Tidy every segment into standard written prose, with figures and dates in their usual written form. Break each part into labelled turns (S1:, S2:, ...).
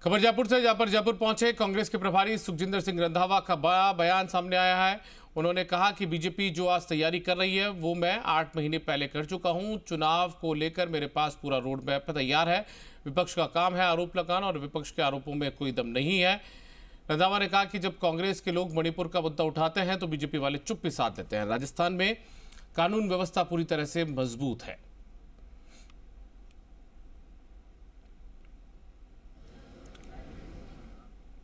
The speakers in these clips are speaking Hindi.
S1: खबर जयपुर से, जहाँ पर जयपुर पहुंचे कांग्रेस के प्रभारी सुखजिंदर सिंह रंधावा का बड़ा बयान सामने आया है। उन्होंने कहा कि बीजेपी जो आज तैयारी कर रही है वो मैं 8 महीने पहले कर चुका हूं। चुनाव को लेकर मेरे पास पूरा रोड मैप तैयार है। विपक्ष का काम है आरोप लगाना और विपक्ष के आरोपों में कोई दम नहीं है। रंधावा ने कहा कि जब कांग्रेस के लोग मणिपुर का मुद्दा उठाते हैं तो बीजेपी वाले चुप्पी साध लेते हैं। राजस्थान में कानून व्यवस्था पूरी तरह से मजबूत है।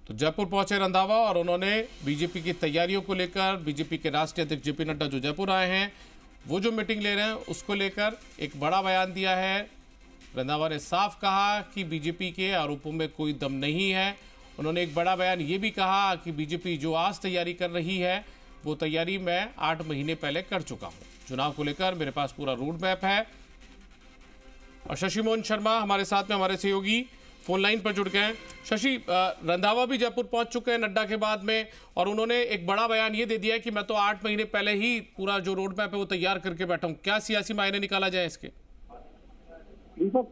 S1: तो जयपुर पहुंचे रंधावा और उन्होंने बीजेपी की तैयारियों को लेकर, बीजेपी के राष्ट्रीय अध्यक्ष जेपी नड्डा जो जयपुर आए हैं वो जो मीटिंग ले रहे हैं उसको लेकर एक बड़ा बयान दिया है। रंधावा ने साफ कहा कि बीजेपी के आरोपों में कोई दम नहीं है। उन्होंने एक बड़ा बयान ये भी कहा कि बीजेपी जो आज तैयारी कर रही है वो तैयारी मैं 8 महीने पहले कर चुका हूँ। चुनाव को लेकर मेरे पास पूरा रोड मैप है। और शशि मोहन शर्मा हमारे साथ में, हमारे सहयोगी फोन लाइन पर जुड़ गए हैं। शशि, रंधावा भी जयपुर पहुंच चुके हैं नड्डा के बाद में और उन्होंने एक बड़ा बयान ये दे दिया है कि मैं तो 8 महीने पहले ही पूरा जो रोड मैप है वो तैयार करके बैठा हूं। क्या सियासी मायने निकाला जाए इसके?
S2: दीपक,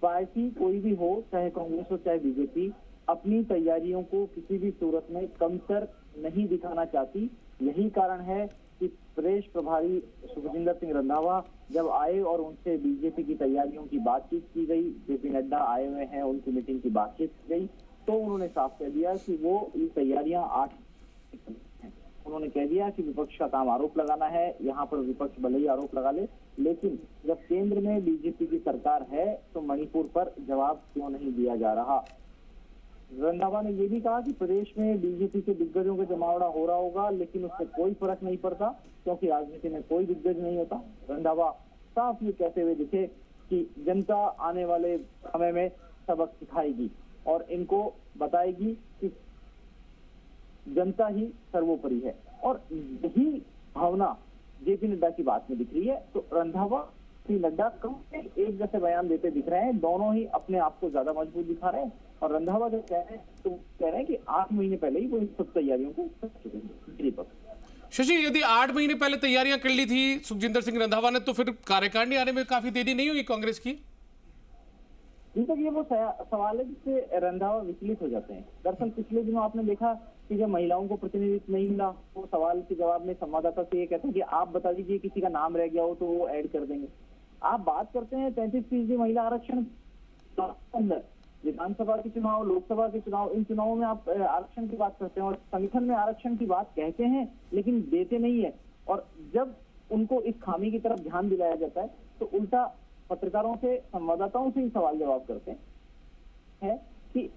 S2: पार्टी कोई भी हो, चाहे कांग्रेस हो चाहे बीजेपी, अपनी तैयारियों को किसी भी सूरत में कमतर नहीं दिखाना चाहती। यही कारण है कि प्रदेश प्रभारी सुखजिंदर सिंह रंधावा जब आए और उनसे बीजेपी की तैयारियों की बातचीत की गई, जेपी नड्डा आए हुए हैं, उनकी मीटिंग की बातचीत की गई, तो उन्होंने साफ कह दिया कि वो ये तैयारियां 8 हैं। उन्होंने कह दिया कि विपक्ष का काम आरोप लगाना है। यहाँ पर विपक्ष भले ही आरोप लगा ले, लेकिन जब केंद्र में बीजेपी की सरकार है तो मणिपुर पर जवाब क्यों नहीं दिया जा रहा। रंधावा ने यह भी कहा कि प्रदेश में बीजेपी के दिग्गजों का जमावड़ा हो रहा होगा, लेकिन उससे कोई फर्क नहीं पड़ता क्योंकि राजनीति में कोई दिग्गज नहीं होता। रंधावा साफ ये कहते हुए दिखे कि जनता आने वाले समय में सबक सिखाएगी और इनको बताएगी कि जनता ही सर्वोपरि है, और यही भावना जेपी नड्डा की बात में दिख रही है। तो रंधावा नड्डा कम एक जैसे बयान देते दिख रहे हैं, दोनों ही अपने आप को ज्यादा मजबूत दिखा रहे हैं। और रंधावा जो कह रहे हैं तो कह रहे हैं कि 8 महीने पहले ही वो इन सब तैयारियों को कर चुके हैं।
S1: शशि, यदि 8 महीने पहले तैयारियां कर ली थी सुखजिंदर सिंह रंधावा ने तो फिर कार्यकारिणी आने में काफी देरी नहीं होगी कांग्रेस की?
S2: तक ये वो सवाल है जिससे रंधावा विचलित हो जाते हैं। दरअसल पिछले दिनों आपने देखा कि जब महिलाओं को प्रतिनिधित्व नहीं मिला तो सवाल के जवाब में संवाददाता से ये कहते हैं कि आप बता दीजिए किसी का नाम रह गया हो तो वो ऐड कर देंगे। आप बात करते हैं 33% महिला आरक्षण अंदर, विधानसभा के चुनाव, लोकसभा के चुनाव, इन चुनावों में आप आरक्षण की बात करते हैं और संगठन में आरक्षण की बात कहते हैं लेकिन देते नहीं है। और जब उनको इस खामी की तरफ ध्यान दिलाया जाता है तो उल्टा पत्रकारों से, संवाददाताओं से ही सवाल जवाब करते हैं कि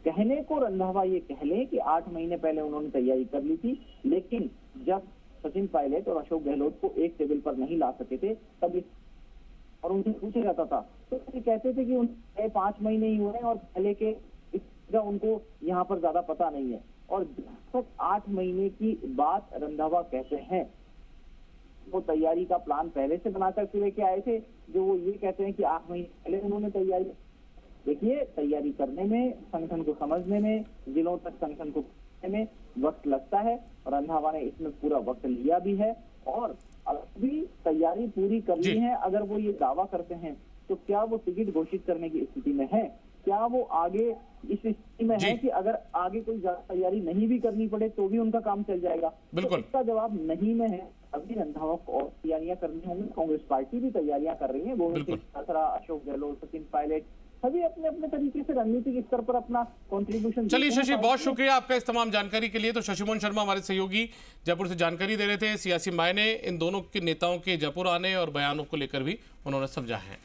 S2: कहने को रंधावा ये कह लें कि 8 महीने पहले उन्होंने तैयारी कर ली थी, लेकिन जब सचिन पायलट और अशोक गहलोत को एक टेबल पर नहीं ला सके थे तब और उनसे पूछा जाता था तो ये कहते थे कि उनके 5 महीने ही हुए हैं और पहले के इसका उनको यहाँ पर ज्यादा पता नहीं है। और जब तक 8 महीने की बात रंधावा कहते हैं, वो तैयारी का प्लान पहले से बनाकर के लेके आए थे। जो वो ये कहते हैं कि 8 महीने पहले उन्होंने तैयारी, देखिए तैयारी करने में, संगठन को समझने में, जिलों तक संगठन को में वक्त लगता है और रंधावा ने इसमें पूरा वक्त लिया भी है और अभी तैयारी पूरी करनी है। अगर वो ये दावा करते हैं तो क्या वो टिकट घोषित करने की स्थिति में है? क्या वो आगे इस स्थिति में है कि अगर आगे कोई ज्यादा तैयारी नहीं भी करनी पड़े तो भी उनका काम चल जाएगा? बिल्कुल, तो इसका जवाब नहीं में है। अभी रंधावा को और तैयारियां करनी होंगी। कांग्रेस पार्टी भी तैयारियां कर रही है। गोविंद सिंह डोटासरा, अशोक गहलोत, सचिन पायलट सभी अपने अपने तरीके से रणनीतिक स्तर पर अपना कंट्रीब्यूशन।
S1: चलिए शशि, बहुत शुक्रिया आपका इस तमाम जानकारी के लिए। तो शशि मोहन शर्मा हमारे सहयोगी जयपुर से जानकारी दे रहे थे। सियासी मायने इन दोनों के नेताओं के जयपुर आने और बयानों को लेकर भी उन्होंने समझा है।